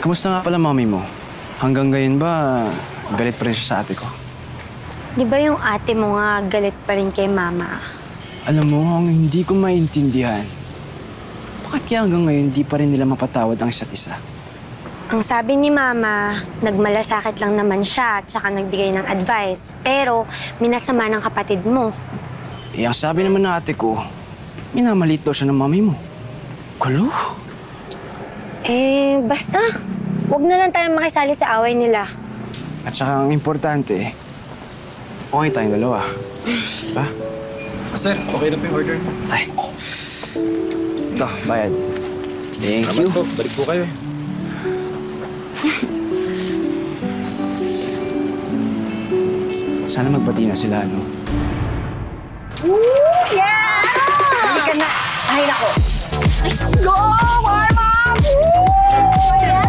Kamusta nga pala mami mo? Hanggang ngayon ba, galit pa rin siya sa ate ko? Di ba yung ate mo nga galit pa rin kay mama? Alam mo, ang hindi ko maintindihan. Bakit kaya hanggang ngayon hindi pa rin nila mapatawad ang isa't isa? Ang sabi ni mama, nagmalasakit lang naman siya at saka nagbigay ng advice. Pero minasama ng kapatid mo. Eh, ang sabi naman ng ate ko, minamalit daw siya ng mami mo. Kulo? Eh, basta. Huwag na lang tayong makisali sa away nila. At saka ang importante, okay tayong dalawa. Diba? Sir, okay na po yung order. Ay. Ito, bayad. Thank you. Po. Balik po kayo. Sana magbati na sila, no? Ooh, yeah! Halika na. Ay, nako. Go! Warm up! Woo! Yeah!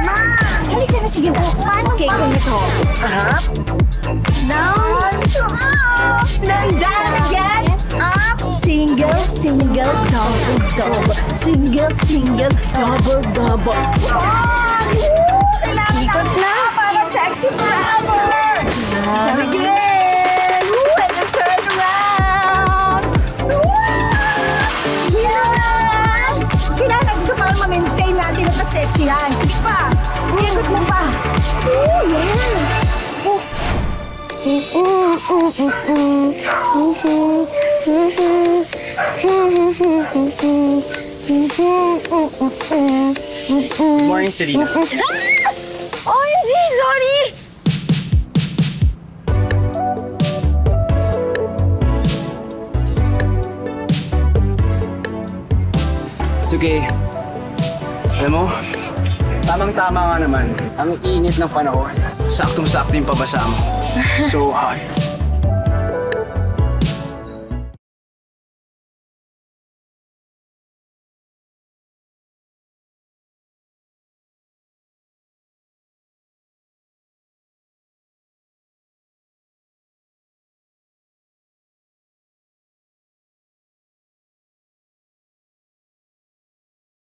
Ma! Halika na, sige na. Paano cake ko nito? Up. Down. Up. Then down again. Up. Single, single, double, double. Single, single, double, double. Wow! Ikot na. Para sexy flower. Again. Woo! And then turn around. Yan! Kailangan ito para ma-maintain natin ang kaseksihan. Sige pa. Ikot mo pa. Oh, yes. Good morning, Serena. OMG, sorry! It's okay. Alam mo, tamang-tama nga naman. Ang init ng panahon. Saktong-sakto yung pabasa mo. So hot.